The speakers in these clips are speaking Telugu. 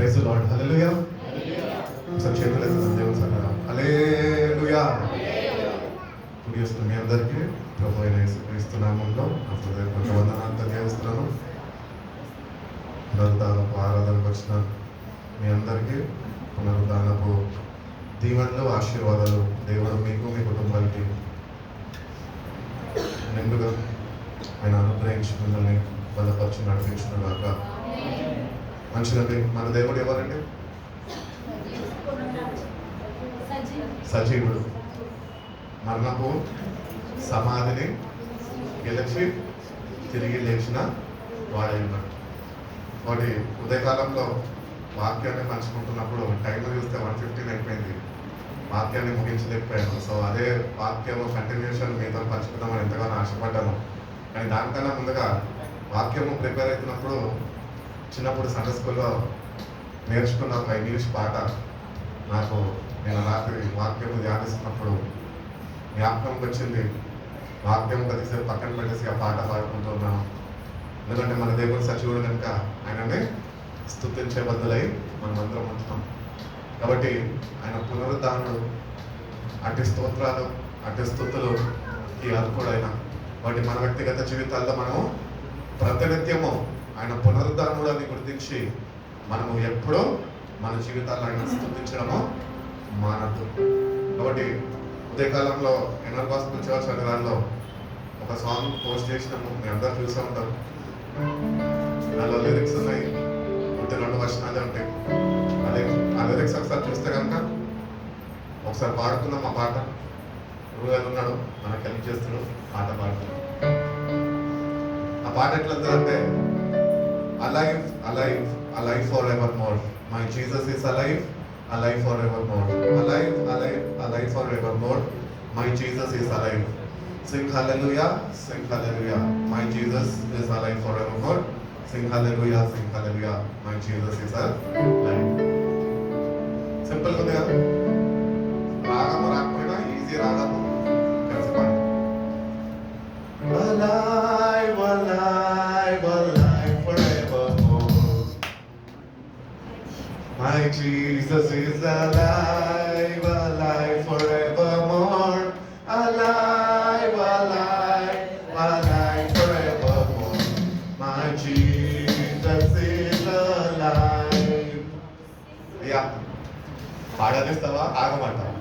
Praise the lord. హల్లెలూయా. ఒకసారి చేతులు ఎత్తుదాం దేవుని సన్నిధిలో. హల్లెలూయా. కుడి చేస్తున్న మీ అందరికీ ప్రభు అయిన యేసుక్రీస్తు నామములో నా హృదయపూర్వక వందనాలు తెలియజేస్తున్నాను. పునరుద్ధానపు ఆరాధనకు వచ్చిన మీ అందరికీ పునరుద్ధానపు దీవెనలు, ఆశీర్వాదాలు దేవుడు మీకు, మీ కుటుంబానికి నిండుగా ఆయన అనుగ్రహించి మిమ్మల్ని బలపరిచి నడిపించిన దాకా. మంచిదండి. మన దేవుడు ఎవరండి? సజీవుడు. మరణపు సమాధిని గెలిచి తిరిగి లేచిన వాడై ఉన్నాడు. వాటి ఉదయకాలంలో వాక్యాన్ని పంచుకుంటున్నప్పుడు టైం చూస్తే 1:15 అయిపోయింది. వాక్యాన్ని ముగించలేకపోయాను. సో అదే వాక్యం కంటిన్యూషన్ మీతో పంచుకుందామని ఎంతగానో ఆశపడ్డాను. కానీ దానికన్నా ముందుగా వాక్యము ప్రిపేర్ అవుతున్నప్పుడు చిన్నప్పుడు సండే స్కూల్లో నేర్చుకున్న ఒక ఇంగ్లీష్ పాట నాకు నేను రాత్రి వాక్యము ధ్యానిస్తున్నప్పుడు జ్ఞాపకంకి వచ్చింది. వాక్యం కొద్దిసేపు పక్కన పెట్టేసి ఆ పాట పాడుకుంటున్నాను. ఎందుకంటే మన దేవుడు సజీవుడు కనుక ఆయననే స్తుతించే బదులై మనం అందరం ఉంటున్నాం. కాబట్టి ఆయన పునరుద్ధానుడు, అట్టి స్తోత్రాలు, అట్టి స్తుతులుకి అర్హుడైన. కాబట్టి మన వ్యక్తిగత జీవితాల్లో మనము ప్రతినిత్యము ఆయన పునరుద్ధానుడు అని గుర్తించి మనము ఎప్పుడూ మన జీవితాల్లో ఆయన స్తుతించడము మానద్దు. కాబట్టి ఉదయకాలంలో ఎన్ఆర్ గాస్పెల్ చర్చ్ అనే దానిలో ఒక సాంగ్ పోస్ట్ చేసినాము. మీ అందరూ చూసే ఉంటారు. దానిలో లిరిక్స్ ఉన్నాయి, 2 వచనాలే ఉంటాయి. అదే ఆ లిరిక్స్ ఒకసారి చూస్తే కనుక ఒకసారి పాడుకుందాం. ఆ పాట రూయల్ ఉన్నాడు, మనకు హెల్ప్ చేస్తున్నాడు, పాట పాడుతున్నాడు. ఆ పాట ఎట్లా అంటే, alive alive alive for ever more, my Jesus is alive alive forevermore, alive alive alive forevermore, my Jesus is alive. Sing hallelujah, sing hallelujah, my Jesus is alive forevermore. Sing hallelujah, my Jesus is alive. Simple గా ఉంది కదా. రాగము రాకపోయినా ఈజీ రాగము కలిసి పాడు. Alive alive alive forevermore, my Jesus is alive, alive forevermore. Alive, alive, alive forevermore. My Jesus is alive. అయ్యా పాడనిస్తావా, ఆగమంటావా?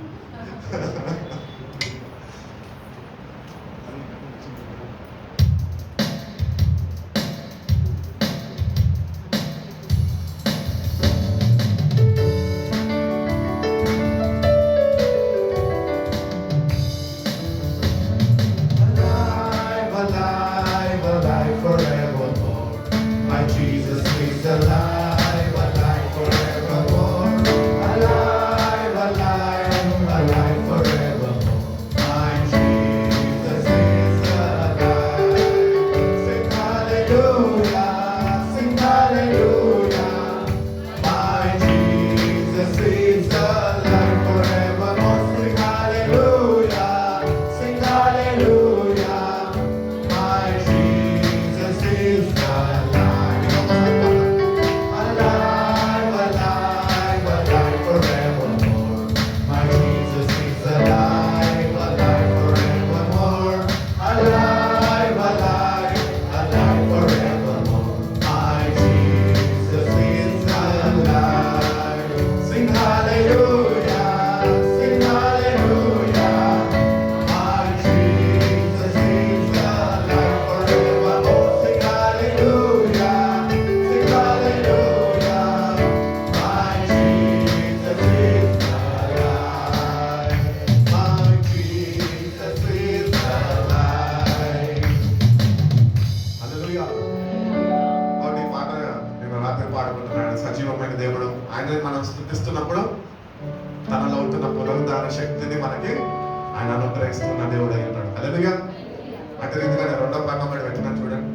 సజీవమైన దేవుడు ఆయన మనం స్థుతిస్తున్నప్పుడు తనలో ఉంటున్న పునరుద్ధాన శక్తిని మనకి ఆయన అనుగ్రహిస్తున్న దేవుడు అయి ఉన్నాడు. హల్లెలూయా. అంటే ఎందుకంటే 2వ భాగం పెట్టినా చూడండి.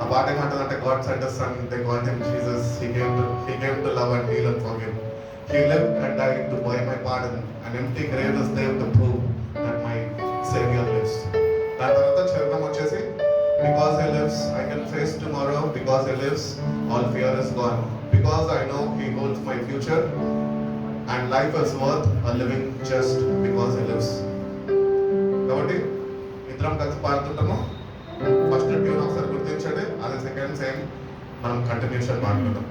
ఆ పాట ఏమంటుందంటే, God sent His Son, they called Him Jesus. He came to love and heal and forgive. He lived and died to buy my pardon. An empty grave is there to prove that my Savior lives. దాని తర్వాత చరణం వచ్చేసి, because He lives, I can face tomorrow. Because He lives, all fear is gone. because I know He holds my future, and life is worth a living just because He lives. కాబట్టి ఇద్దరం కలిసి పాడుతుంటాము. ఫస్ట్ ట్యూన్ ఒకసారి గుర్తించండి, అదే సెకండ్ సేమ్ మనం కంటిన్యూషన్ పాడుకుంటాం.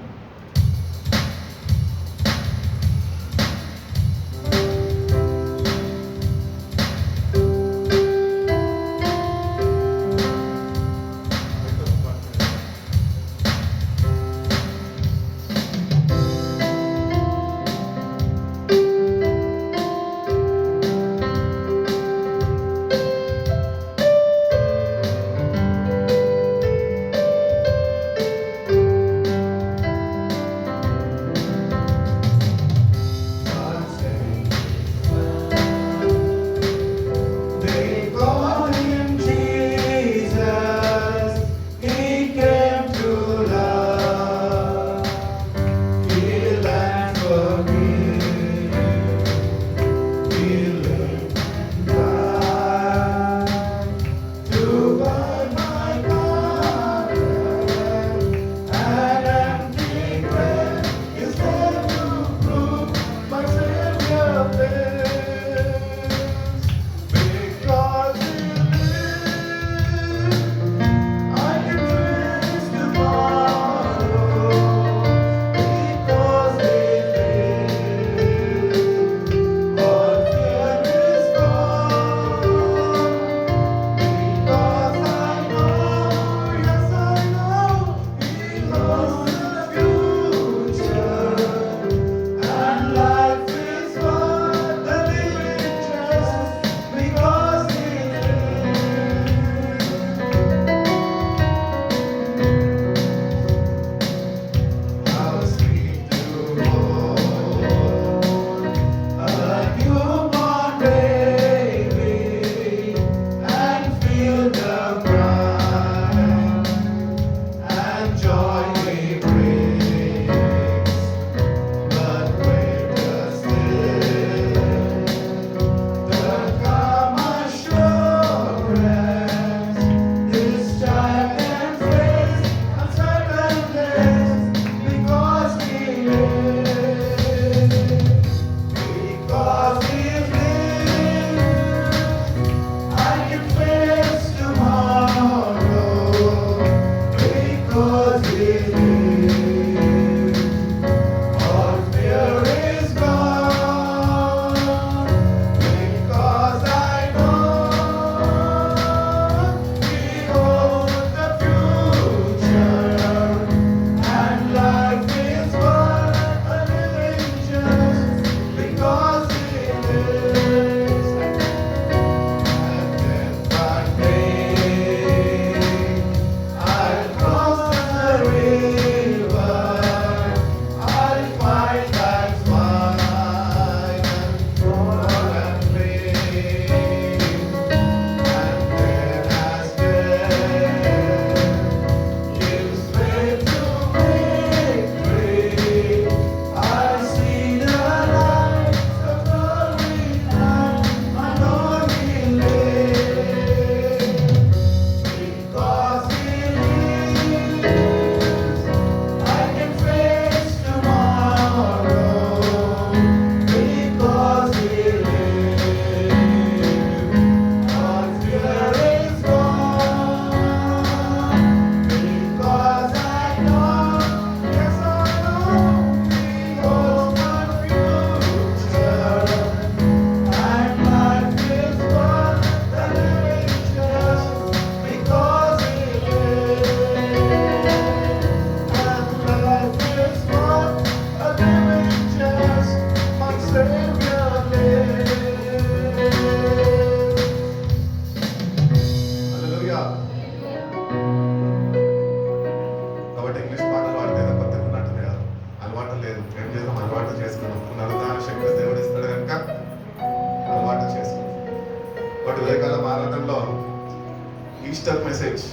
ఈస్టర్ మెసేజ్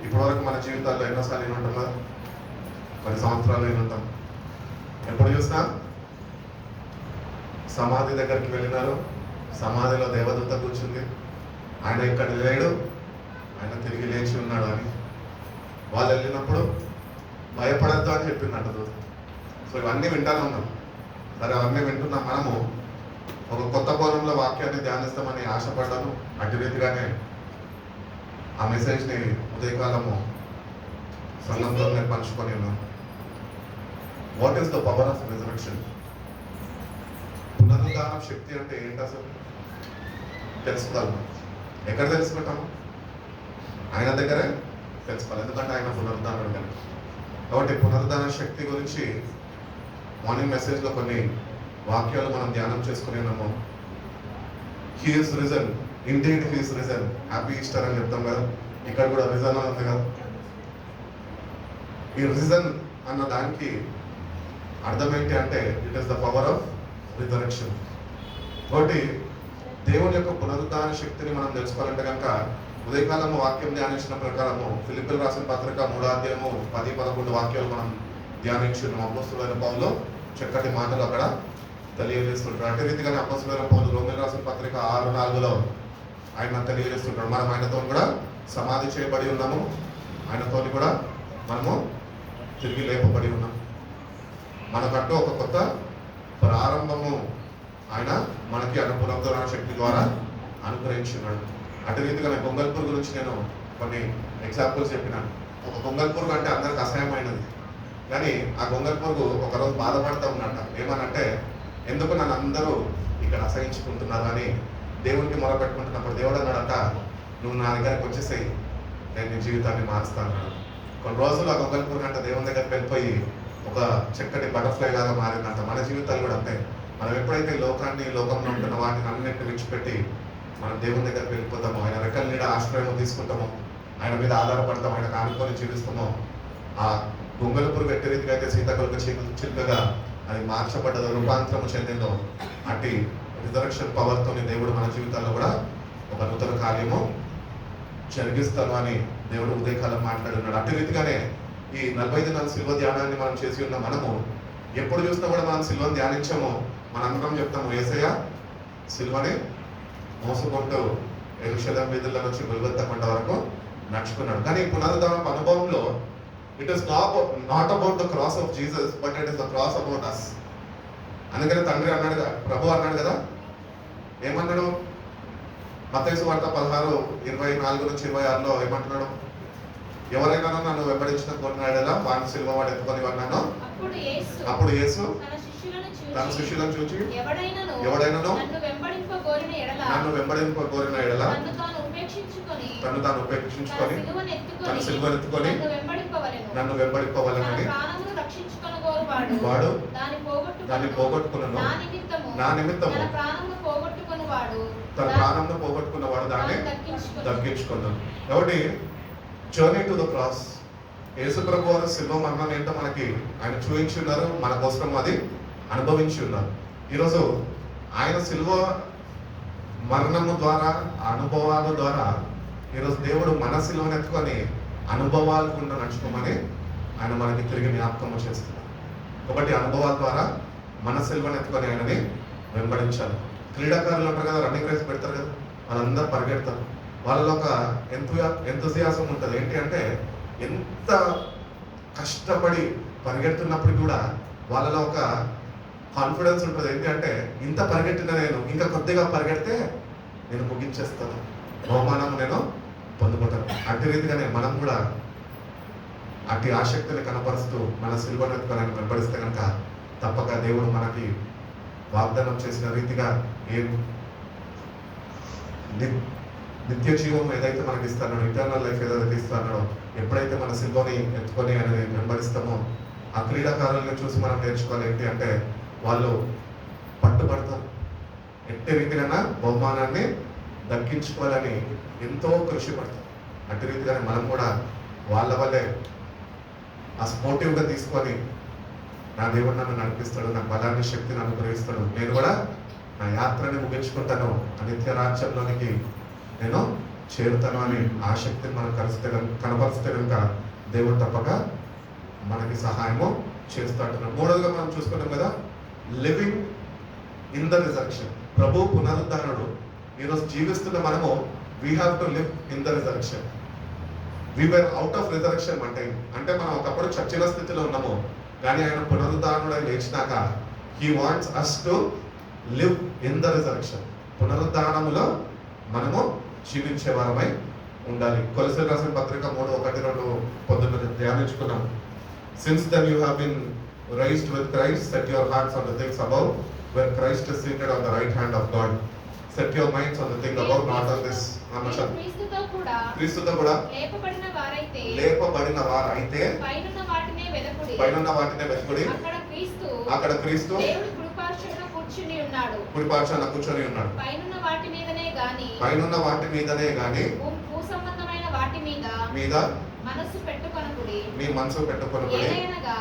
ఇప్పటివరకు మన జీవితాల్లో ఎన్నోసార్లు వినుంటామా? 10 సంవత్సరాలు వినుంటాం. ఎప్పుడు చూసినా సమాధి దగ్గరికి వెళ్ళినారు, సమాధిలో దేవదూత కూర్చుంది, ఆయన ఇక్కడ లేడు, ఆయన తిరిగి లేచి ఉన్నాడు అని. వాళ్ళు వెళ్ళినప్పుడు భయపడద్దు అని చెప్పిందంట దూత. సో ఇవన్నీ వింటానే ఉన్నాం. సరే, అవన్నీ వింటున్నాం. మనము ఒక కొత్త కోణంలో వాక్యాన్ని ధ్యానిస్తామని ఆశపడ్డాను. అటు రీతిగానే ఆ మెసేజ్ని ఉదయకాలము సంఘంలో నేను పంచుకొని ఉన్నాను. What is the power of reservation? పునరుద్ధానం శక్తి అంటే ఏంటి అసలు తెలుసుకోవాలి. ఎక్కడ తెలుసుకుంటాము? ఆయన దగ్గరే తెలుసుకోవాలి, ఎందుకంటే ఆయన పునరుద్ధానం కనుక. కాబట్టి పునరుద్ధాన శక్తి గురించి మార్నింగ్ మెసేజ్లో కొన్ని వాక్యాలు మనం ధ్యానం చేసుకుని ఉన్నాము. He is risen, indeed he is risen, happy Easter అని చెప్తాం కదా. ఇక్కడ కూడా రిజన్ ఉంది కదా. ఈ రిజన్ అన్న దానికి అర్థం ఏంటి అంటే it is the power of resurrection. కాబట్టి దేవుని యొక్క పునరుద్ధాన శక్తిని మనం తెలుసుకోవాలంటే కనుక ఉదయకాలము వాక్యం ధ్యానించిన ప్రకారము ఫిలిప్పీయులకు రాసిన పత్రిక 3వ అధ్యాయము 10-11 వాక్యాలు మనం ధ్యానించున్నాం. అపోస్తలుడైన పౌలు చక్కటి మాటలు అక్కడ తెలియజేస్తుంటారు. అదే రీతిగానే అపోస్తలుడైన పౌలు రోమీయులకు రాసిన పత్రిక 6:4 ఆయన తెలియజేస్తుంటాడు. మనం ఆయనతో కూడా సమాధి చేయబడి ఉన్నాము, ఆయనతో కూడా మనము తిరిగి లేపబడి ఉన్నాం. మనకంటూ ఒక కొత్త ప్రారంభము ఆయన మనకి పునరుద్ధరణ శక్తి ద్వారా అనుగ్రహించున్నాడు. అటు రీతిగా గొంగల్పూర్ గురించి నేను కొన్ని ఎగ్జాంపుల్స్ చెప్పినాను. ఒక గొంగల్పూర్ అంటే అందరికి అసహ్యమైనది, కానీ ఆ గొంగల్పూర్కు ఒకరోజు బాధపడుతూ ఉన్నట్ట. ఏమనంటే, ఎందుకు నన్ను అందరూ ఇక్కడ అసహించుకుంటున్నారు అని దేవునికి మొరపెట్టుకుంటున్నప్పుడు దేవుడు అన్నాడట, నువ్వు నా దగ్గరికి వచ్చేసేయి, నేను నీ జీవితాన్ని మారుస్తాను. కొన్ని రోజులు ఆ గొంగల్పూర్ గంట దేవుని దగ్గరికి వెళ్ళిపోయి ఒక చక్కటి బటర్ఫ్లై లాగా మారిందంట. మన జీవితాలు కూడా అంతే. మనం ఎప్పుడైతే లోకంలో ఉంటున్న వాటిని అన్నింటిని విడిచిపెట్టి మనం దేవుని దగ్గరికి వెళ్ళిపోతామో, ఆయన రెక్కల నీడ ఆశ్రయం తీసుకుంటామో, ఆయన మీద ఆధారపడతాం, ఆయన ఆనుకొని జీవిస్తామో, ఆ గొంగళపూర్ వెట్టి రీతిగా అయితే సీతాకొక చిలుకగా అది మార్చబడ్డదో, రూపాంతరము చెందిందో, అట్టి రిజరెక్షన్ పవర్తో దేవుడు మన జీవితాల్లో కూడా ఒక నూతన కార్యము జరిగిస్తాను అని దేవుడు ఉదయకాలం మాట్లాడున్నాడు. అట్టి రీతిగానే ఈ 40 దినాల సిల్వ ధ్యానాన్ని మనం చేసి ఉన్న మనము ఎప్పుడు చూసినా కూడా మనం సిల్వను ధ్యానించామో మనందరం చెప్తాము, యేసయ్య సిల్వని మోసుకుంటూ యెరూషలేము వీధుల నుంచి గొల్గొతా కొండ వరకు నడుచుకున్నాడు. కానీ పునరుద్ధాన అనుభవంలో it is not about the cross of Jesus, but it is the cross about us. అందుకని తండ్రి అన్నాడు, ప్రభు అన్నాడు కదా, ఏమన్నాడు? మత్తయి సువార్త 16:24-26 ఏమంటున్నాడు? ఎవరైనా నన్ను వెంబడించిన కొన్నాడేలా వాడిని సిలువ వాడు ఎత్తుకొని వన్నాను. అప్పుడు యేసు తన శిష్యులను చూచి, ఎవడైనాను నన్ను వెంబడింపగోరిన ఎడల తను తాను ఉపేక్షించుకొని తన సిలువను ఎత్తుకొని నన్ను వెంబడింపవలెనని వాడు దాన్ని పోగొట్టుకున్నాను నా నిమిత్తము తన ప్రాణంను పోగొట్టుకున్నవాడు దాన్ని దక్కించుకున్నాను. కాబట్టి జర్నీ టు ద క్రాస్, యేసు ప్రభు వారు సిల్వ మరణం ఏంటో మనకి ఆయన చూపించి ఉన్నారు, మన కోసం అది అనుభవించి ఉన్నారు. ఈరోజు ఆయన సిల్వ మరణము ద్వారా, అనుభవాల ద్వారా ఈరోజు దేవుడు మన సిల్వను ఎత్తుకొని అనుభవాలు కూడా నడుచుకోమని ఆయన మనకి తిరిగి జ్ఞాపకం చేస్తున్నారు. కాబట్టి అనుభవాల ద్వారా మన సిల్వను ఎత్తుకొని ఆయనని వెంబడించాలి. క్రీడాకారులు ఉంటారు కదా, రన్నింగ్ రేస్ పెడతారు కదా, వాళ్ళందరూ పరిగెడతారు. వాళ్ళలో ఒక ఎంతజియాసం ఉంటుంది. ఏంటి అంటే, ఎంత కష్టపడి పరిగెడుతున్నప్పుడు కూడా వాళ్ళలో ఒక కాన్ఫిడెన్స్ ఉంటుంది. ఏంటి అంటే, ఇంత పరిగెట్టిన నేను ఇంకా కొద్దిగా పరిగెడితే నేను ముగించేస్తాను, బహుమానం నేను పొందుకుంటాను. అట్టి రీతిగానే మనం కూడా అట్టి ఆసక్తిని కనపరుస్తూ మన సిల్వను ఎత్తుకొని వెంబడిస్తే కనుక తప్పక దేవుడు మనకి వాగ్దానం చేసిన రీతిగా నిత్య జీవం ఏదైతే మనకి ఇస్తాడో, ఇంటర్నల్ లైఫ్ ఏదైతే ఇస్తాడో, ఎప్పుడైతే మన సిల్వని ఎత్తుకొని అనేది వెంబడిస్తామో, ఆ క్రీడాకారులను చూసి మనం నేర్చుకోవాలి. ఏంటి అంటే, వాళ్ళు పట్టుబడతారు, ఎట్టి రీతిగా బహుమానాన్ని దక్కించుకోవాలని ఎంతో కృషి పడతారు. అట్టి రీతిగానే మనం కూడా వాళ్ళ వల్లే ఆ స్పోర్టివ్గా తీసుకొని, నా దేవుడు నన్ను నడిపిస్తాడు, నాకు బలాన్ని శక్తిని అనుగ్రహిస్తాడు, నేను కూడా నా యాత్రని ముగించుకుంటాను, ఆ నిత్య రాజ్యంలోనికి నేను చేరుతాను అని ఆ శక్తిని మనం కనపరిస్తే కనుక దేవుడు తప్పక మనకి సహాయము చేస్తాడు. మూడోదిగా మనం చూసుకున్నాం కదా, లివింగ్ ఇన్ ద రిజరెక్షన్. ప్రభు పునరుద్ధరణుడు. ఈరోజు జీవిస్తున్న మనము we have to live in the resurrection. We were out of resurrection అంటే మనం ఒకప్పుడు చచ్చిన స్థితిలో ఉన్నాము, కానీ ఆయన పునరుద్ధానుడై లేచినాక he wants us to live in the resurrection. పునరుద్ధానములో మనము జీవించే వారమై ఉండాలి. కొలొస్సీయులకు రాసిన పత్రిక 3:1-2 పొద్దున్న ధ్యానించుకున్నాం. Since then you have been raised with Christ, set your hearts on the things above, where Christ is seated on the right hand of God. Set your minds on the thing above, not on this. క్రీస్తుతో కూడా లేపబడిన వారైతే పైనున్న వాటినే వెతుకుడి. అక్కడ క్రీస్తు కుడి పార్శ్వన కూర్చొని ఉన్నాడు. పైనున్న వాటి మీదనే గాని మీద మీ మనసు పెట్టుకొనుడి.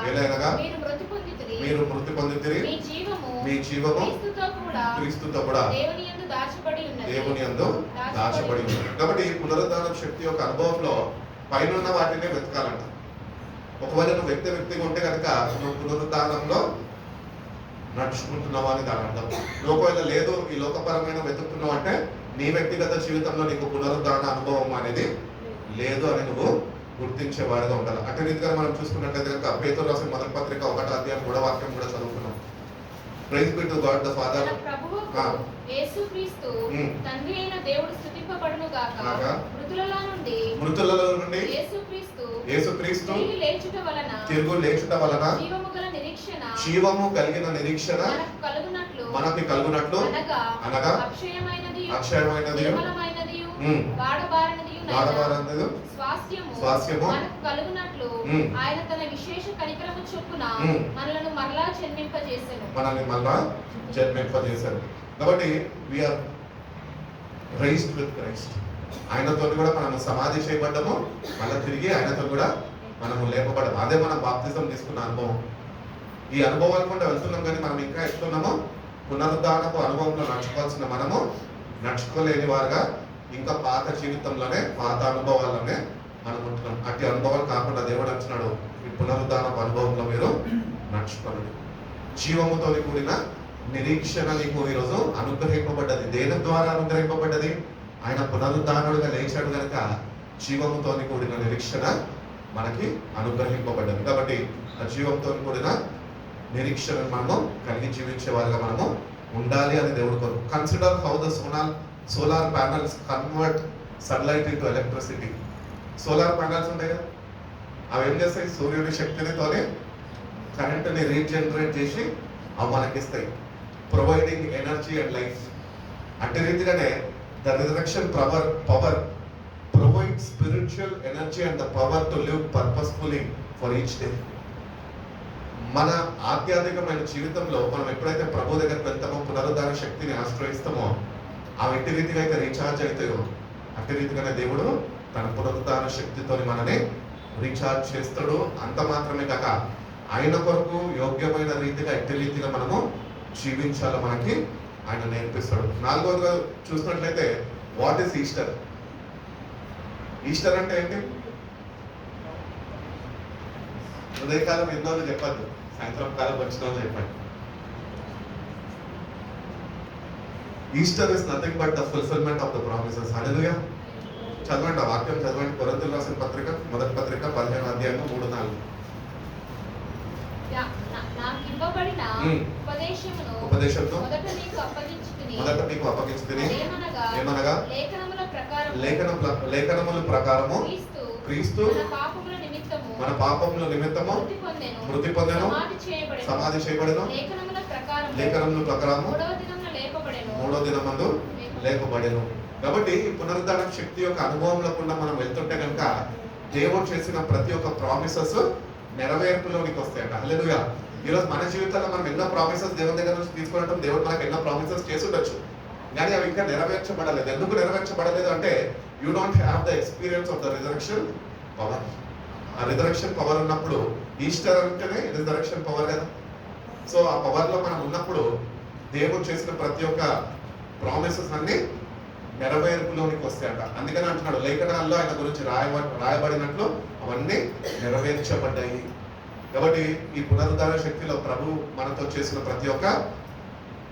ఏలైనగా మీరు మృతి పొందితిరి, మీ జీవము క్రీస్తుతో కూడా దేవుని యందు దాచబడి ఉంది. కాబట్టి పునరుద్ధాన శక్తి యొక్క అనుభవంలో పైనున్న వాటినే వెతకాలంట. ఒకవేళ నువ్వు వ్యక్తిగా ఉంటే కనుక నువ్వు పునరుద్ధానంలో నడుచుకుంటున్నావా అని దాని అర్థం. నువ్వు ఒకవేళ లేదు ఈ లోకపరమైన వెతుకుతున్నావు అంటే నీ వ్యక్తిగత జీవితంలో నీకు పునరుద్ధాన అనుభవం అనేది లేదు అని నువ్వు గుర్తించేవాడుగా ఉండాలి. అటు రీతిగా మనం చూసుకున్నట్లయితే కనుక పేతురు రాసిన మొదటి పత్రిక 1 వాక్యం కూడా చదువుకున్నాం. Praise be to God the Father. యేసుక్రీస్తు తండ్రి అయిన దేవుడు స్తుతింపబడును గాక. మృతులలో నుండి యేసుక్రీస్తు తిరుగు లేచుట వలన జీవము కలిగిన నిరీక్షణ మనకి కలుగునట్లు అనగా అక్షయమైనది వాడబారనిది స్వాస్థ్యము కలుగునట్లు ఆయన తన విశేష కనికరము చొప్పున మనల్ని మరలా జన్మింపజేశారు. కాబట్టి we are raised with Christ. ఆయనతో కూడా మనం సమాధి చేయబడ్డము, మళ్ళీ తిరిగి ఆయనతో కూడా మనము లేపబడము. అదే మనం బాప్తిజం తీసుకున్న అనుభవం. ఈ అనుభవాలు కూడా వెళ్తున్నాం, కానీ మనం ఇంకా ఎట్లున్నామో పునరుద్ధానపు అనుభవంలో నడుచుకోవాల్సిన మనము నడుచుకోలేని వారుగా ఇంకా పాత జీవితంలోనే పాత అనుభవాల్లోనే మనం ఉంటున్నాం. అట్టి అనుభవాలు కాకుండా దేవుడు అంటున్నాడు, ఈ పునరుద్ధానపు అనుభవంలో మీరు నడుచుకోండి. జీవముతో కూడిన నిరీక్షణ నీకు ఈరోజు అనుగ్రహింపబడ్డది. దేని ద్వారా అనుగ్రహింపబడ్డది? ఆయన పునరుద్ధానుడుగా లేచాడు కనుక జీవముతో కూడిన నిరీక్షణ మనకి అనుగ్రహింపబడ్డది. కాబట్టి ఆ జీవంతో కూడిన నిరీక్షణ మనము కలిగి జీవించే వారిగా మనము ఉండాలి అని దేవుడు కోరు. Consider how the solar panels convert sunlight into electricity. Solar panels ఉంటాయి కదా, అవి ఏం చేస్తాయి? సూర్యుడి శక్తినితోనే కరెంట్ని రీజనరేట్ చేసి అవి మనకిస్తాయి, ప్రొవైడింగ్ ఎనర్జీ అండ్ లైఫ్. అట్టి రీతిగానే the resurrection power provide spiritual energy and the power to live purposefully for each day. మన ఆధ్యాత్మికమైన జీవితంలో మనం ఎప్పుడైతే ప్రభు దగ్గరికి వెళ్తామో, పునరుద్ధాన శక్తిని ఆశ్రయిస్తామో, అవి ఎట్టి రీతిగా అయితే రీఛార్జ్ అవుతాయో అట్టి రీతిగానే దేవుడు తన పునరుద్ధాన శక్తితో మనని రీఛార్జ్ చేస్తాడు. అంత మాత్రమే కాక ఆయన కొరకు యోగ్యమైన రీతిగా ఎట్టి రీతిగా మనము జీవించాలో మనకి ఆయన నేర్పిస్తాడు. నాలుగోదిగా చూసినట్లయితే వాట్ ఈస్ ఈస్టర్? ఈస్టర్ అంటే ఏంటి? ఉదయకాలం ఎన్నో చెప్పద్దు, సాయంత్రం కాలం వచ్చిన చెప్పండి. Easter is nothing but the fulfilment of the promises. హల్లెలూయా. చదవండి, ఆ వాక్యం చదవండి. కొరింథీయులకు రాసిన పత్రిక మొదటి పత్రిక 15వ అధ్యాయం 3-4. ఉపదేశంతో మొదట నీకు అప్పగించుకుని ఏమనగా లేఖనముల ప్రకారము క్రీస్తు మన పాపముల నిమిత్తము మృతి పొందెను, సమాధి చేయబడెను, లేఖనముల ప్రకారము మూడో దినమందు లేపబడెను. కాబట్టి పునరుద్ధాన శక్తి యొక్క అనుభవంలో కూడా మనం వెళ్తుంటే కనుక దేవుడు చేసిన ప్రతి ఒక్క ప్రామిసెస్ నెరవేర్పులోనికి వస్తాయట. హల్లెలూయా. ఈరోజు మన జీవితంలో మనం ఎన్నో ప్రామిసెస్ దేవుని దగ్గర నుంచి తీసుకుంటాం. దేవుడు మనకు ఎన్నో ప్రామిసెస్ చేసి ఉండొచ్చు, కానీ అవి ఇంకా నెరవేర్చబడలేదు. ఎందుకు నెరవేర్చబడలేదు అంటే you don't have the experience of the resurrection power. ఆ రిజరెక్షన్ పవర్ ఉన్నప్పుడు, ఈస్టర్ అంటేనే రిజరెక్షన్ పవర్ కదా. సో ఆ పవర్లో మనం ఉన్నప్పుడు దేవుడు చేసిన ప్రతి ఒక్క ప్రామిసెస్ అన్ని నెరవేర్పులోనికి వస్తాయంట. అందుకని అంటున్నాడు, లేఖనాల్లో ఆయన గురించి రాయబడినట్లు అవన్నీ నెరవేర్చబడ్డాయి. కాబట్టి ఈ పునరుద్ధార శక్తిలో ప్రభు మనతో చేసిన ప్రతి ఒక్క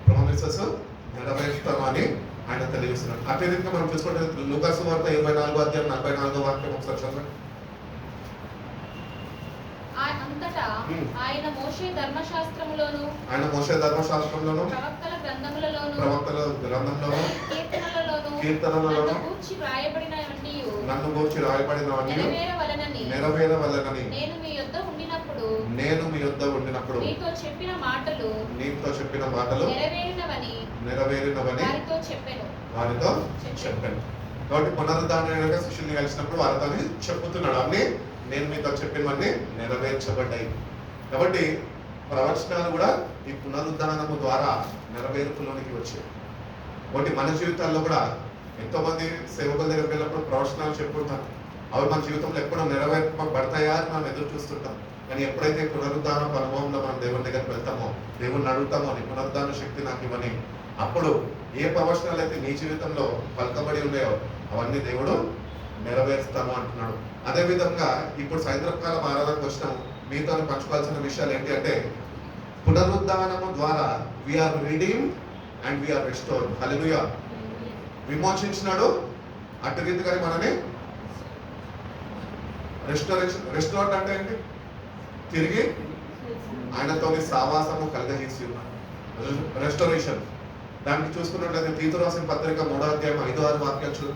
ప్రామిసెస్ నెరవేరుస్తామని ఆయన తెలియజేస్తున్నాడు. అదే రీతిగా మనం చూసుకుంటే లూకాసు వార్త 24వ అధ్యాయం 44వ వాక్యం ఒకసారి చదవండి. అంతటా ఉమ్. ఆయన మోషే ధర్మశాస్త్రములోను ఆయన మోషే ధర్మశాస్త్రంలోను ప్రవక్తల గ్రంథములలోను ప్రవక్తల గ్రంథంలోను కీర్తనలలోను కీర్తనలలోను నన్ను గూర్చి వ్రాయబడినవన్నీ నన్ను గూర్చి రాయబడినవన్నీ నెరవేరవలెనని నెరవేరవలెనని నేను మీ యొద్ద ఉండినప్పుడు నేను మీ యొద్ద ఉండినప్పుడు మీతో చెప్పిన మాటలు నీతో చెప్పిన మాటలు నెరవేరినవని నెరవేరినవని వారితో చెప్పెను. వారితో చెప్పాను. కాబట్టి పునరుద్ధారణ శిష్యుల్ని కలిసినప్పుడు వారితో చెప్పుతున్నాడు, అన్ని నేను మీతో చెప్పినవన్నీ నెరవేర్చబడ్డాయి. కాబట్టి ప్రవచనాలు కూడా ఈ పునరుద్ధానము ద్వారా నెరవేర్పులోనికి వచ్చాయి. కాబట్టి మన జీవితాల్లో కూడా ఎంతో మంది సేవకుల దగ్గరికి వెళ్ళినప్పుడు ప్రవచనాలు చెప్పుకుంటాం, అవి మన జీవితంలో ఎప్పుడో నెరవేర్పబడతాయా అని మనం ఎదురు చూస్తుంటాం. కానీ ఎప్పుడైతే పునరుద్ధాన అనుభవంలో మనం దేవుని దగ్గరికి వెళ్తామో, దేవుణ్ణి అడుగుతామో అని పునరుద్ధాన శక్తి నాకు ఇవ్వని, అప్పుడు ఏ ప్రవచనాలు అయితే నీ జీవితంలో పలకబడి ఉన్నాయో అవన్నీ దేవుడు నెరవేరుస్తాము అంటున్నాడు. అదే విధంగా ఇప్పుడు సాయంత్రకాలం ఆరాధనకు వచ్చినాము, మీతో పంచుకోవాల్సిన విషయాలు ఏంటి అంటే, పునరుద్ధానము ద్వారా we are redeem and we are restored. హల్లెలూయా. విమోచించినాడు, అటు రీతిగానే మనని రెస్టోర్డ్ అంటే ఏంటి? తిరిగి ఆయనతోని సావాసము కలగజేసి ఉన్నాడు. రెస్టోరేషన్. దానికి చూసుకున్నట్లయితే తీతు రాసిన పత్రిక 3వ అధ్యాయం 5-6 వాక్యాలు చూడు.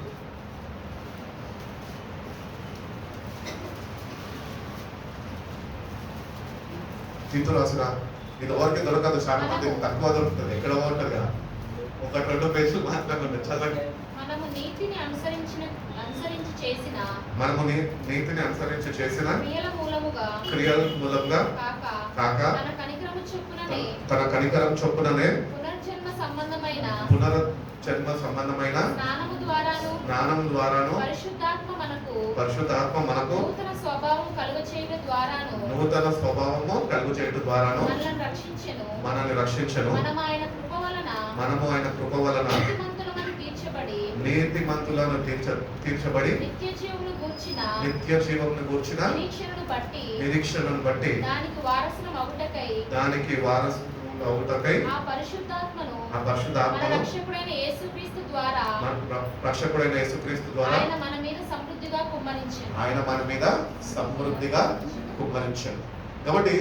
తీతు రాసిన, ఇది ఎవరికి దొరకదు, చాలా మంది తక్కువ దొరుకుతుంది, ఎక్కడో ఉంటుంది కదా, 1-2 పేజీలు మాత్రమే చదవండి. మనము నీతిని అనుసరించి చేసిన నీతిని అనుసరించి చేసిన క్రియల మూలముగా కాక తన కనికరం చొప్పుననే పునర్జన్మ సంబంధమైన జ్ఞానము ద్వారాను పరిశుద్ధాత్మ మనకు నూతన స్వభావము కలుగు చేయడం ద్వారాను మనల్ని రక్షించెను. మనము ఆయన కృప వలన నీతిమంతులను తీర్చబడి నిత్య జీవమును గూర్చిన నిరీక్షణను బట్టి దానికి వారసులు అవుటకై ఆ పరిశుద్ధాత్మను రక్షకుడైన యేసుక్రీస్తు ద్వారా ఆయన మన మీద సమృద్ధిగా కుమ్మరించాడు. కాబట్టి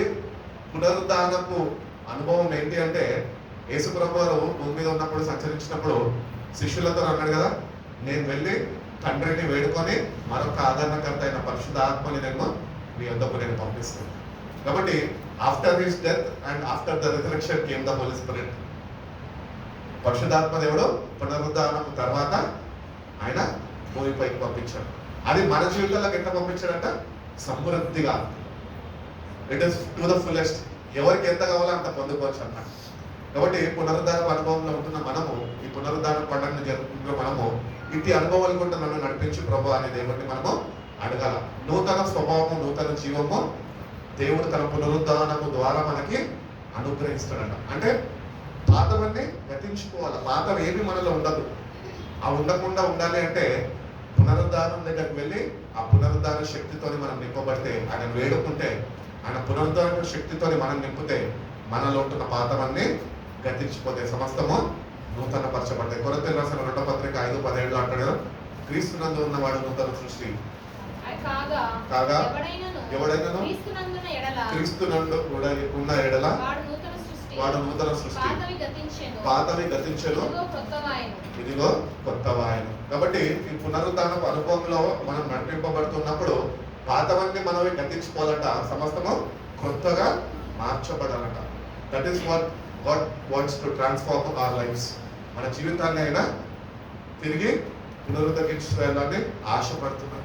పునరుద్ధానపు అనుభవం ఏంటి అంటే, యేసు ప్రభువు వారు భూమి మీద ఉన్నప్పుడు సంచరించినప్పుడు శిష్యులతో అన్నాడు కదా, నేను వెళ్ళి తండ్రిని వేడుకొని మరొక ఆదరణకర్త అయిన పరిశుద్ధాత్మని మీ వద్దకు నేను పంపిస్తాను. కాబట్టి after his death and after the resurrection came the holy spirit. పరిశుద్ధాత్మ దేవుడు పునరుద్ధానం తర్వాత ఆయన భూమిపైకి పంపించాడు. అది మన జీవితాలకు ఎట్లా పంపించాడంట? సమృద్ధిగా. It is to the fullest. ఎవరికి ఎంత కావాలో అంత పొందుకోవచ్చు అన్నమాట. కాబట్టి పునరుద్ధాన అనుభవంలో ఉంటున్న మనము, ఈ పునరుద్ధాన పండుగను జరుపుకుంటున్న మనము, ఇట్టి అనుభవాలు కూడా నన్ను నడిపించి ప్రభు అనే దేవుడిని మనము అడగాల. నూతన స్వభావము, నూతన జీవము దేవుడు తన పునరుద్ధానము ద్వారా మనకి అనుగ్రహిస్తాడంట. అంటే పాతవన్నీ గతించుకోవాలి, పాతవి ఏమి మనలో ఉండదు. ఆ ఉండకుండా ఉండాలి అంటే పునరుద్ధానం దగ్గరికి వెళ్ళి ఆ పునరుద్ధాన శక్తితోని మనం నింపబడితే, ఆయన వేడుకుంటే, ఆయన పునరుద్ధాన శక్తితోని మనం నింపితే మనలో ఉంటున్న పాతవన్నీ గతించిపోతే సమస్తము నూతన పరచబడతాయి. కొరింథీయులకు రాసిన 2వ పత్రిక 5:17 అంటాడు కదా, క్రీస్తునందు ఉన్నవాడు నూతన సృష్టి కాగా ఎవడైనాను క్రీస్తునందు ఉన్న ఎడల వాడు నూతన సృష్టి, పాతవి గతించెను, ఇదిగో కొత్తవాయను. కాబట్టి ఈ పునరుద్ధాన అనుభవంలో మనం నడిపింపబడుతున్నప్పుడు పాతవన్నీ మనవి గతించుకోవాలట, సమస్తము కొత్తగా మార్చబడాలట. That is what God wants to transform our lifes. మన జీవితాన్ని అయినా తిరిగి పునరుద్ధరించాలని ఆశపడుతున్నాం.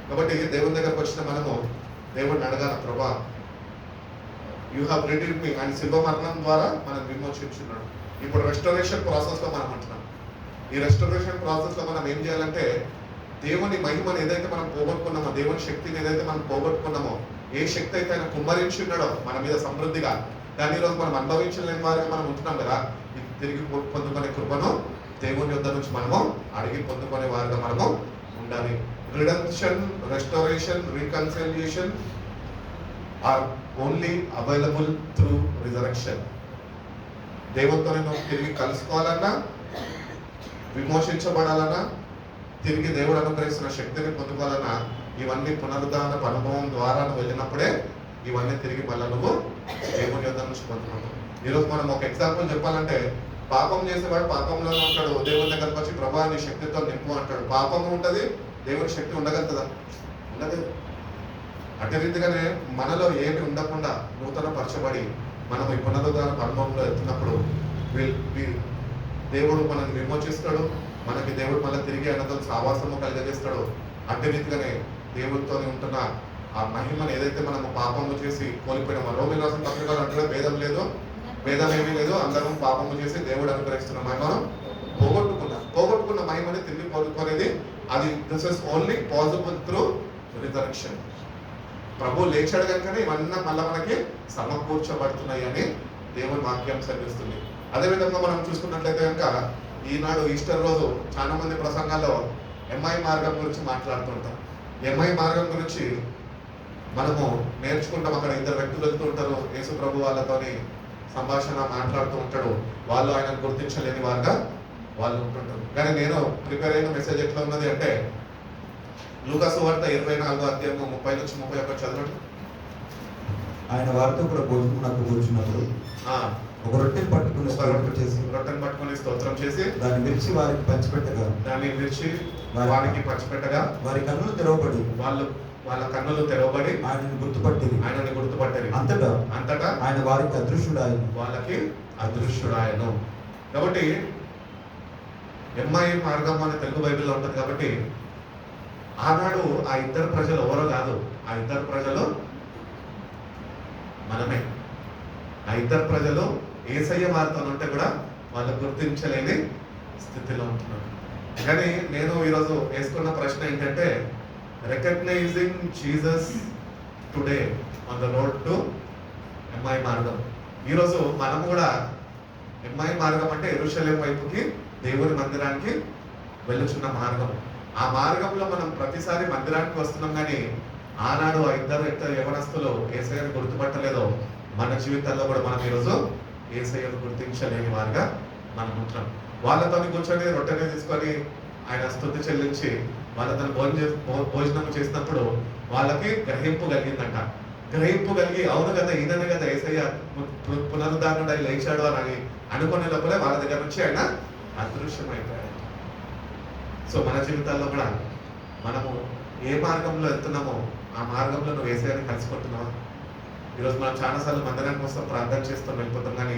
కాబట్టి దేవుని దగ్గరకు వచ్చిన మనము దేవుడిని అడగాల, ప్రభా యూ హ్యావ్ రిడీమ్డ్ మీ, ఆయన శిల్వ మరణం ద్వారా మనం విమోచించున్నాడు. ఇప్పుడు రెస్టోరేషన్ ప్రాసెస్లో మనం అంటున్నాం. ఈ రెస్టోరేషన్ ప్రాసెస్లో మనం ఏం చేయాలంటే, దేవుని మహిమను ఏదైతే మనం పోగొట్టుకున్నామో, దేవుని శక్తిని ఏదైతే మనం పోగొట్టుకున్నామో, ఏ శక్తి అయితే ఆయన కుమ్మరించి ఉన్నాడో మన మీద సమృద్ధిగా, దాన్ని ఈరోజు మనం అనుభవించలేని వారిగా మనం ఉంటున్నాం కదా, తిరిగి పొందుకునే కృపను దేవుని యొద్ద నుంచి మనము అడిగి పొందుకునే వారిగా మనము ఉండాలి. Redemption, restoration, reconciliation are only available through resurrection. దేవునితో నేను తిరిగి కలుసుకోవాలన్నా, విమోచించబడాలన్నా, తిరిగి దేవుడు అనుగ్రహిస్తున్న శక్తిని పొందుకోవాలన్నా, ఇవన్నీ పునరుద్ధాన అనుభవం ద్వారా వెళ్ళినప్పుడే ఇవన్నీ తిరిగి మళ్ళీ నువ్వు దేవుని యొద్ద నుంచి పొందుకుంటావు. ఈరోజు మనం ఒక ఎగ్జాంపుల్ చెప్పాలంటే, పాపం చేసేవాడు పాపంలోనే ఉంటాడు, దేవుని దగ్గరకు వచ్చి ప్రభా నీ శక్తితో నింపు అంటాడు. పాపం ఉంటుంది, దేవుని శక్తి ఉండగలుగుతుందా? ఉండదు. అదే రీతిగానే మనలో ఏమి ఉండకుండా నూతన పరచబడి మనం ఈ పునరుద్ధాన అనుభవంలో వెళ్తున్నప్పుడు దేవుడు మనల్ని విమోచిస్తాడు. మనకి దేవుడు మళ్ళీ తిరిగి ఆయనతో సావాసము కలిగజేస్తాడు. అదే రీతిగానే దేవుడితోనే ఉంటున్న ఆ మహిమను ఏదైతే మనము పాపము చేసి కోల్పోయినామో, రోమిల రాసిన పత్రికలు అంటే భేదం లేదు, భేదం ఏమీ లేదు, అందరం పాపము చేసి దేవుడు అనుగ్రహిస్తున్న మహిమను పోగొట్టుకున్న మహిమని తిరిగి కోరుకునేది అది. This is only possible through resurrection. ప్రభు లేచాడు కనుకనే ఇవన్నీ మళ్ళీ మనకి సమకూర్చబడుతున్నాయి అని దేవుని వాక్యం సెలవిస్తుంది. అదేవిధంగా మనం చూసుకున్నట్లయితే కనుక ఈనాడు ఈస్టర్ రోజు చాలా మంది ప్రసంగాల్లో ఎంఐ మార్గం గురించి మాట్లాడుతుంటాం. ఎంఐ మార్గం గురించి మనము నేర్చుకుంటాం. అక్కడ ఇద్దరు వ్యక్తులు వెళ్తూ ఉంటారు, యేసు ప్రభు వాళ్ళతోని సంభాషణ మాట్లాడుతూ ఉంటాడు. వాళ్ళు ఆయనను గుర్తించలేని వారుగా వాళ్ళు ఉంటుంటారు. కానీ నేను ప్రిపేర్ అయిన మెసేజ్ ఎట్లా ఉన్నది అంటే, లూకా సువార్త 24వ అధ్యాయము 30 నుంచి 31 చదవండి. ఆయన వారితో కూడా భోజనమునకు కూర్చున్నప్పుడు ఒక రొట్టెను పట్టుకుని రొట్టెను పట్టుకుని స్తోత్రం చేసి దాన్ని విరిచి వారికి పంచిపెట్టగా వారి కన్నులు తెరవబడి వాళ్ళ కన్నులు తెరవబడి ఆయనను గుర్తుపట్టిరి. అంతటా ఆయన వారికి వాళ్ళకి అదృశ్యుడాయను. కాబట్టి ఎంఐ మార్గం అనే తెలుగు బైబిల్లో ఉంటుంది. కాబట్టి ఆనాడు ఆ ఇద్దరు ప్రజలు ఎవరో కాదు, ఆ ఇద్దరు ప్రజలు మనమే. ఆ ఇద్దరు ప్రజలు యేసయ్య వారితో ఉంటే కూడా వాళ్ళు గుర్తించలేని స్థితిలో ఉంటున్నారు. కానీ నేను ఈరోజు వేసుకున్న ప్రశ్న ఏంటంటే, recognizing Jesus today on the road to Emmaus మార్గం. ఈరోజు మనం కూడా ఎంఐ మార్గం అంటే యెరూషలేము వైపుకి దేవుని మందిరానికి వెళ్ళుచున్న మార్గం. ఆ మార్గంలో మనం ప్రతిసారి మందిరానికి వస్తున్నాం. కానీ ఆనాడు ఆ ఇద్దరు యవనస్తులు యేసయ్యను గుర్తుపట్టలేదో, మన జీవితాల్లో కూడా మనం ఈరోజు యేసయ్యను గుర్తించలేని వారుగా మనం ఉంటున్నాం. వాళ్ళతో కూర్చొని రొట్టెని తీసుకొని ఆయన స్తుతి చెల్లించి వాళ్ళతో భోజనం చేసినప్పుడు వాళ్ళకి గ్రహింపు కలిగిందంట. గ్రహింపు కలిగి అవును కదా ఈయననే కదా యేసయ్య పునరుద్ధారణుడై లేచాడు అని అనుకునే లోపలే వాళ్ళ దగ్గర నుంచి ఆయన అదృశ్యమైపోయాడు. సో మన జీవితాల్లో కూడా మనము ఏ మార్గంలో వెళ్తున్నామో ఆ మార్గంలో నువ్వు యేసయ్యని కలుసుకుంటున్నావా? ఈరోజు మనం చాలాసార్లు మందిరానికి వస్తాం, ప్రార్థన చేస్తాం, వెళ్ళిపోతాం. కానీ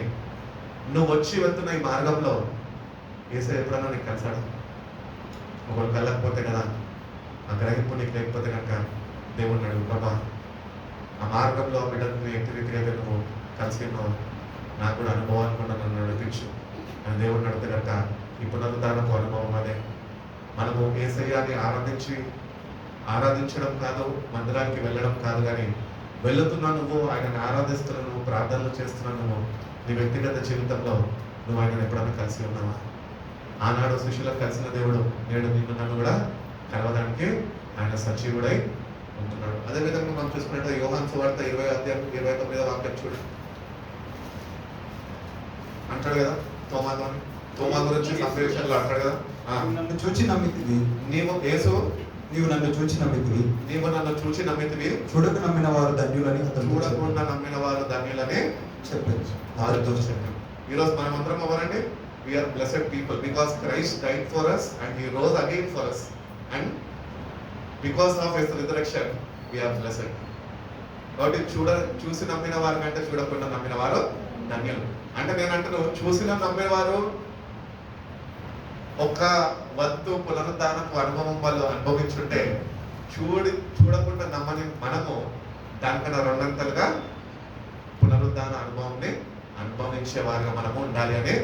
నువ్వు వచ్చి వెళ్తున్న ఈ మార్గంలో యేసయ్య ఎప్పుడన్నా నీకు కలిసాడు? ఒకరు కలకపోతే కదా, ఆ గ్రహింపు నీకు లేకపోతే కనుక దేవుడిని అడుగు, ప్రభా ఆ మార్గంలో బిడ్డను ఎట్టి రీతిగా నువ్వు కలిసినావు, నాకు కూడా అనుభవాన్ని కూడా నన్ను నడిపించు అని దేవుడిని అడిగితే కనుక ఈ పునరుద్ధారణకు అనుభవం అదే. మనము యేసయ్యని ఆరాధించడం కాదు, మందిరానికి వెళ్ళడం కాదు, కానీ వెళుతున్నా నువ్వు ఆయనను ఆరాధిస్తున్నావు, నువ్వు ప్రార్థనలు చేస్తున్నావు, నువ్వు నీ వ్యక్తిగత జీవితంలో నువ్వు ఆయనను ఎప్పుడైనా కలిసి ఉన్నావా? ఆనాడు శిష్యులకు కలిసిన దేవుడు నేడు నిన్ను నన్ను కూడా కలవడానికి ఆయన సజీవుడై ఉంటున్నాడు. అదేవిధంగా మనం చూసుకున్నట్టు యోహాను సువార్త 20వ అధ్యాయం 29వ వాక్యం చూడు. అంటాడు కదా తోమా గురించి సందేశంలో అంటాడు కదా, నన్ను చూచి నమ్మితివి, నీవు నన్ను చూచి నమ్మితివి, చూడక నమ్మిన వారు ధన్యులని, చూడకుండా నమ్మిన వారు ధన్యులని వారితో చెప్పారు. ఈరోజు మనం అందరం ఎవరండి? We are blessed people because Christ died for us and he rose again for us, and because of his resurrection we are blessed. కాబట్టి చూసి నమ్మిన వారి కంటే చూడకుండా నమ్మిన వారు ధన్యులు. అంటే నేనంటాను, చూసిన నమ్మేవారు ఒక వద్దు పునరుద్ధానపు అనుభవం వాళ్ళు అనుభవించుంటే, చూడకుండా నమ్మని మనము దానికన్నా రెండంతలుగా పునరుద్ధాన అనుభవాన్ని అనుభవించే వారిగా మనము ఉండాలి అని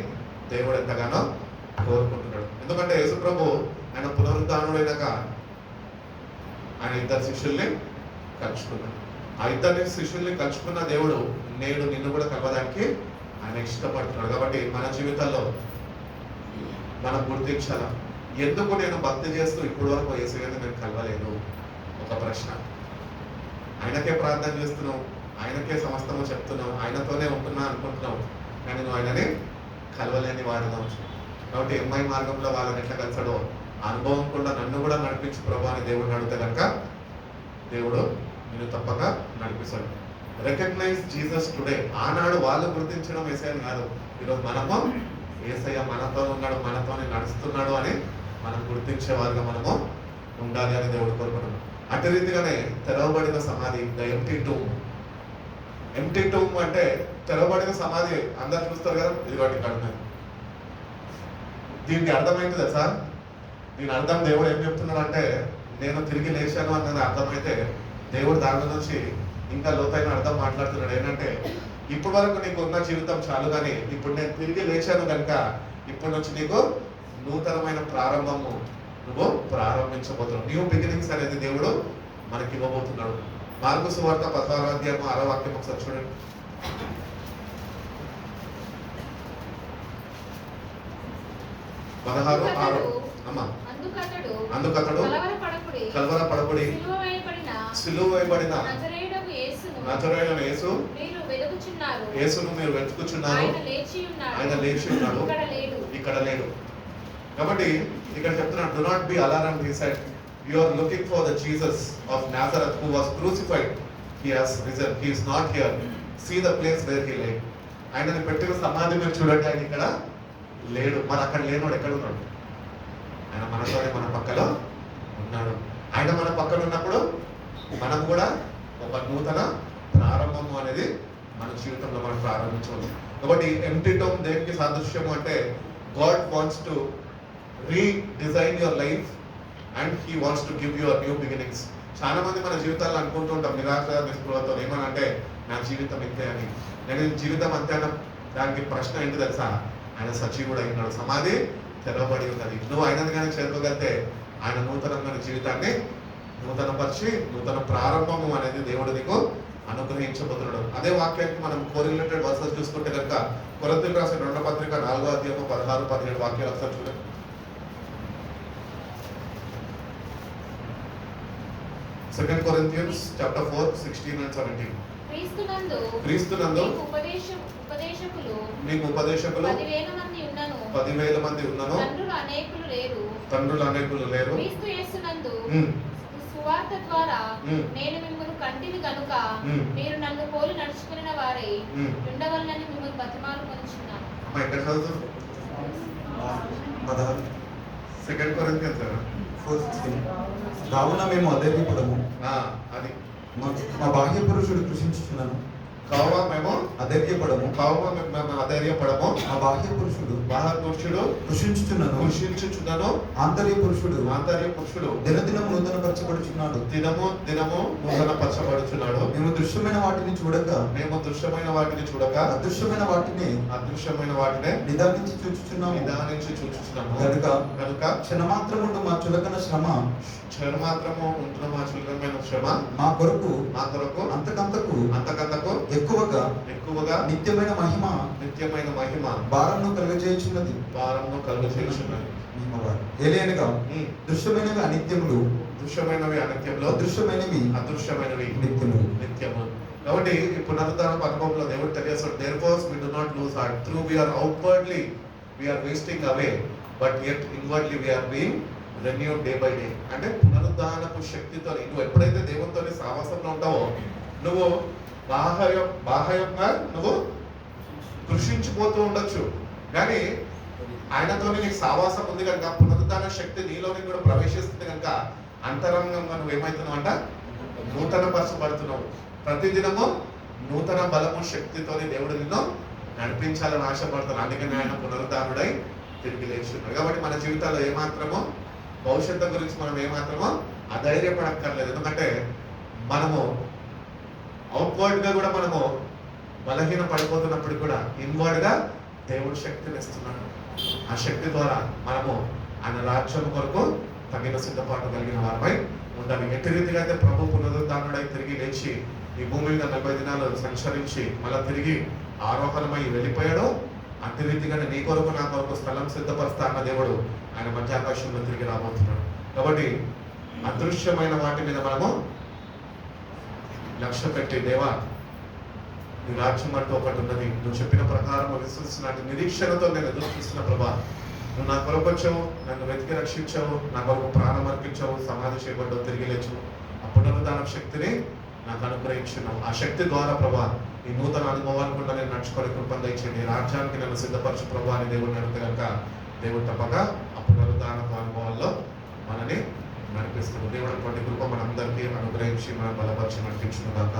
దేవుడు ఎంతగానో కోరుకుంటున్నాడు. ఎందుకంటే యేసు ప్రభు ఆయన పునరుద్ధానుడైనాక ఆయన ఇద్దరు శిష్యుల్ని కలుసుకున్నాడు. ఆ ఇద్దరిని శిష్యుల్ని కలుసుకున్న దేవుడు నేడు నిన్ను కూడా కలవడానికి ఆయన ఇష్టపడుతున్నాడు. కాబట్టి మన జీవితాల్లో మనం గుర్తించాల, ఎందుకు నేను భక్తి చేస్తూ ఇప్పటి వరకు యేసయ్యని నేను కలవలేదు? ఒక ప్రశ్న. ఆయనకే ప్రార్థన చేస్తున్నావు, ఆయనకే సమస్తము చెప్తున్నావు, ఆయనతోనే ఉంటున్నా అనుకుంటున్నావు, కానీ నువ్వు ఆయనని కలవలేని వాడుగా వచ్చావు. కాబట్టి ఎంఐ మార్గంలో వాళ్ళని ఎట్లా కలిసాడో అనుభవం కూడా నన్ను కూడా నడిపించు ప్రభు అని దేవుడిని అడిగితే కనుక దేవుడు నిన్ను తప్పక నడిపిస్తాడు. Recognize Jesus today. ఆనాడు వాళ్ళు గుర్తించడం యేసయ్యని కాదు, ఈరోజు మనము యేసయ్య మనతో ఉన్నాడు, మనతోనే నడుస్తున్నాడు అని మనం గుర్తించే వారుగా మనము ఉండాలి అని దేవుడు కోరుకుంటున్నాం. అటు రీతిగానే తెరవబడిన సమాధి, the empty tomb. Empty tomb అంటే తెరవబడిన సమాధి అందరు చూస్తారు కదా, ఇదిగోటి ఇక్కడ ఉన్నది. దీనికి అర్థమైంది తెలుసా? దీని అర్థం దేవుడు ఏం చెప్తున్నాడు అంటే, నేను తిరిగి లేచాను అన్నది అర్థమైతే దేవుడు దాని నుంచి ఇంకా లోతైన అర్థం మాట్లాడుతున్నాడు. ఏంటంటే, ఇప్పటి వరకు నీకు ఉన్న జీవితం చాలు, కానీ ఇప్పుడు నేను తిరిగి లేచాను కనుక ఇప్పటి నుంచి నీకు నూతనమైన ప్రారంభము నువ్వు ప్రారంభించబోతున్నావు. న్యూ బిగినింగ్స్ అనేది దేవుడు మనకి ఇవ్వబోతున్నాడు. మార్కు సువార్త 16వ అధ్యాయం 6వ వాక్యం ఒకసారి చూడండి. అందుకతడు కలవరపడకుడి, సిలువ వేయబడిన నజరేయుడైన యేసును మీరు వెతుకుచున్నారు, ఆయన లేచి ఉన్నాడు, ఇక్కడ లేడు. కాబట్టి ఇక్కడ చెప్తున్నాడు, do not be alarmed. He said, you are looking for the Jesus of Nazareth who was crucified. He has risen, he is not here. See the place where he lay. ఆయనని పెట్టిన సమాధి మీరు చూడండి, ఆయన ఇక్కడ లేడు. మరి అక్కడ లేనోడు ఎక్కడ ఉన్నాడు? ఆయన మనతోనే మన పక్కలో ఉన్నాడు. ఆయన మన పక్కన ఉన్నప్పుడు మనం కూడా ఒక నూతన ప్రారంభము అనేది మన జీవితంలో మనం ప్రారంభించవచ్చు. కాబట్టి ఎంప్టీ టూమ్ దేనికి సాదృశ్యము అంటే, God wants to redesign your life and he wants to give your new beginnings. చాలా మంది మన జీవితాల్లో అనుకుంటూ ఉంటాం నిరాశ నిస్పృహతో, ఏమనంటే నా జీవితం ఇంతే అని. నేను జీవితం అంతే అన్న దానికి ప్రశ్న ఏంటి తెలుసా? ఆయన సజీవుడు అయినాడు, సమాధి తెరవబడి ఉన్నది. నువ్వు ఆయనని కానీ చేరుకోగలితే ఆయన నూతనంగా జీవితాన్ని నూతనపరిచి నూతన ప్రారంభము అనేది దేవుడు నీకు అనుగ్రహించబోతున్నాడు. అదే వాక్యానికి మనం కోరిలేటెడ్ వర్సెస్ చూసుకుంటే కనుక కొరింథీయులకు రాసిన 2వ పత్రిక 4వ అధ్యాయం 16-17 వాక్యాలు ఒకసారి చూడండి. Second Corinthians chapter 4:16-17. క్రీస్తునందు మీకు ఉపదేశకులు 10,000 మంది ఉన్నను, తండ్రులు అనేకులు లేరు. సువార్త ద్వారా నేను మిమ్మల్ని కంటిని గనుక మీరు నన్ను పోలి నడుచుకున్న వారై ఉండవలనని మిమ్మల్ని బతిమాలుకొనుచున్నాను. Second Corinthians 4:16. కావున మేము అధైర్యపడము, అది మా బాహ్య పురుషుడు కృషించుచున్నాను. కావున మేము అధైర్యపడము, అధైర్యపడము, మా బాహ్య పురుషుడు కృషించుచున్నాను. ఆంతర్య పురుషుడు దినదినము నూతనపరచబడుచున్నాడు. దినము నూతనపరచబడుచున్నాడు. మేము దృశ్యమైన వాటిని చూడక అదృశ్యమైన వాటిని నిదానించి చూచుచున్నాము. కనుక క్షణమాత్రము ఉంటున్న మా చులకన శ్రమ మా కొరకు అంతకంతకు ఎక్కువగా నిత్యమైన మహిమ భారమును కలుగజేయుచున్నది. ఏలయనగా దృశ్యమైనవి అనిత్యములు, అదృశ్యమైనవి నిత్యము. కాబట్టి ఈ పునరుద్ధరణ అనుభవంలో దేవుడు తెలియజేస్తాడు, therefore we do not lose heart. Through we are outwardly we are wasting away, but yet inwardly we are being renewed day by day. అంటే పునరుద్ధరణపు శక్తితో నువ్వు ఎప్పుడైతే దేవునితో సావాసంలో ఉంటావో నువ్వు బాహ్యంగా నువ్వు కృషించిపోతూ ఉండొచ్చు, కానీ ఆయనతో నీకు సావాసం ఉంది కనుక పునరుద్ధరణ శక్తి నీలోని కూడా ప్రవేశిస్తుంది కనుక అంతరంగంగా నువ్వు ఏమవుతున్నావు అంట నూతన పరచబడుతున్నావు. ప్రతిదినము నూతన బలము శక్తితో దేవుడు నిన్ను నడిపించాలని ఆశపడుతున్నాడు. అందుకని ఆయన పునరుద్ధారుడై తిరిగి లేచున్నాడు. కాబట్టి మన జీవితాల్లో ఏమాత్రమో భవిష్యత్తు గురించి మనం ఏమాత్రమో అధైర్యపడక్కర్లేదు. ఎందుకంటే మనము అవుట్వర్డ్ గా కూడా మనము బలహీన పడిపోతున్నప్పుడు కూడా ఇన్వర్డ్ గా దేవుడు శక్తిని ఇస్తున్నాడు. ఆ శక్తి ద్వారా మనము ఆయన రాజ్యం కొరకు తగిన సిద్ధపాటు కలిగిన వారమై ఉండాలి. ఎట్టి రీతిగా అయితే ప్రభు పునరుద్ధారుడై తిరిగి లేచి ఈ భూమి మీద 40 దినాలు సంచరించి మళ్ళీ తిరిగి ఆరోహణమై వెళ్ళిపోయాడు, అట్టి రీతిగానే నీ కొరకు నా కొరకు స్థలం సిద్ధపరుస్తా అన్న దేవుడు ఆయన మధ్యాకాశంలో తిరిగి రాబోతున్నాడు. కాబట్టి అదృశ్యమైన వాటి మీద మనము లక్ష్య పెట్టి, దేవా నీ రాజ్యం అంటూ ఒకటి ఉన్నది, నువ్వు చెప్పిన ప్రకారం విశ్వసిస్తున్న నిరీక్షణతో నేను ఎదురు చూస్తున్న ప్రభా, నువ్వు నా కొరకు వచ్చావు, నన్ను వెతికి రక్షించావు, నా కొరకు ప్రాణం అర్పించావు, సమాధి చేయబడ్డావు, తిరిగి లేచావు. ఆ పునరుద్ధాన శక్తిని నాకు అనుగ్రహించున్నావు. ఆ శక్తి ద్వారా ప్రభా ఈ నూతన అనుభవాలు కూడా నేను నడుచుకొని కృపను దయచేయండి. రాజ్యానికి నన్ను సిద్ధపరచు ప్రభా అని దేవుడిని అడిగితే కనుక దేవుడు తప్పక ఆ పునరుద్ధానపు అనుభవాల్లో మనని నడిపిస్తున్నాడు. దేవుడు అటువంటి కృప మనందరికీ అనుగ్రహించి మనం బలపరిచి నడిపించును గాక.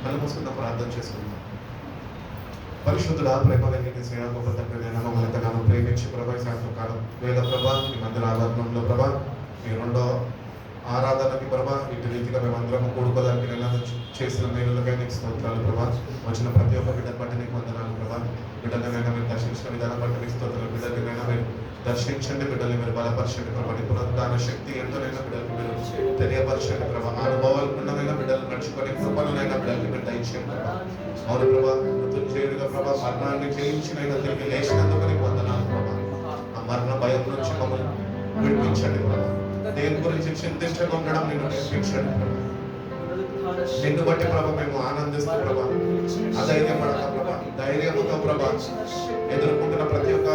కళ్ళు మూసుకుందాం, ప్రార్థన చేసుకుందాం. పరిశుద్ధుడా, ప్రేమ కలిగిన సేవ గొప్ప తండ్రి, మమ్మల్ని ఎంతగానో ప్రేమించి ప్రభా సాయంకాలం వేద ప్రభా మీ మందిర ఆరాధనలో ప్రభా మీ రెండో ఆరాధనకి ప్రభా ఇటు రీతిగా మేమందరం కూడుకోదానికి నెల చేసిన మేలులకై నీకు స్తోత్రాలు ప్రభా. వచ్చిన ప్రతి ఒక్క బిడ్డను బట్టి నీకు వందనాలు ప్రభా. బిడ్డలనైనా మీరు దర్శించిన విధానం బట్టి మీకు స్తోత్రాలు. బిడ్డలనైనా మీరు దర్శించండి, బిడ్డల్ని మీరు బలపరచండి ప్రభా. నీ పునరుద్ధాన శక్తి ఎంతోనైనా బిడ్డలకు మీరు తెలియపరచండి ప్రభా. అనుభవాలు ఉన్ననైనా బిడ్డలు నడుచుకొని కృపణనైనా బిడ్డలకి మీరు దయచేయండి ప్రభా. అవును ప్రభా, మృత్యుంజయుడిగా ప్రభా మరణాన్ని జయించినైనా తిరిగి లేచినందుకు నీకు వందనాలు ప్రభా. ఆ మరణ భయం నుంచి మమ్మల్ని విడిపించండి ప్రభా. దేని గురించి చింతించగా ఉండడం నిన్ను నేర్పించండి ప్రభా. నిన్ను బట్టి ప్రభా మేము ఆనందిస్తూ ప్రభా అధైర్యం పడతాం ప్రభా. ధైర్యంతో ప్రభా ఎదుర్కొంటున్న ప్రతి ఒక్క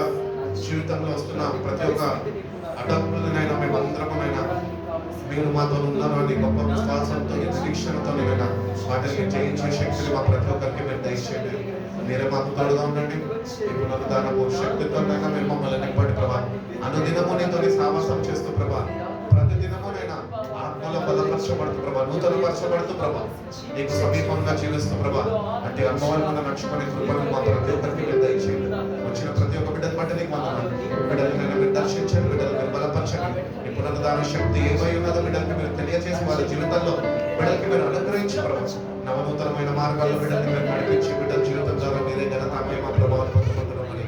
జీవితంలో వస్తున్న ప్రతి ఒక్క అడ్డంకులనైనా మేమందరమైనా మీరు మాతో ఉన్నారో అని గొప్ప విశ్వాసంతో నిరీక్షణతో వాటిని జయించే శక్తిని మా ప్రతి ఒక్కరికి మీరు దయచేయండి. మీరే మాకు తోడుగా ఉండండి. ఈ పునరుద్ధానపు శక్తితోనైనా మీరు మమ్మల్ని నింపండి ప్రభా. అనుదినము నీతో సావాసం చేస్తూ ప్రభా ప్రతిదినమునైనా ఆత్మలో బలపరచబడుతూ ప్రభా, నూతన పరచబడుతూ ప్రభా నీకు సమీపంగా జీవిస్తూ ప్రభా అంటే అనుభవాలు మనం నడుచుకునే కృపను మా ప్రతి ఒక్కరికి మీరు దయచేయండి. వచ్చిన ప్రతి ఒక్క బిడ్డను బట్టి నీకు వందనాలు. బిడ్డలైనా మీరు దర్శించండి, బిడ్డలు మీరు బలపరచండి. ఈ పునరుద్ధాన శక్తి ఏమై ఉన్నదో బిడ్డలకి మీరు తెలియజేసి వారి జీవితంలో బిడ్డలకి మీరు అనుగ్రహించి ప్రభా నవనూతనమైన మార్గాల్లో బిడ్డలకి మీరు నడిపించి బిడ్డల జీవితం ద్వారా మీరే ఘనత మహిమ ప్రభావం పొందుకుంటున్నామని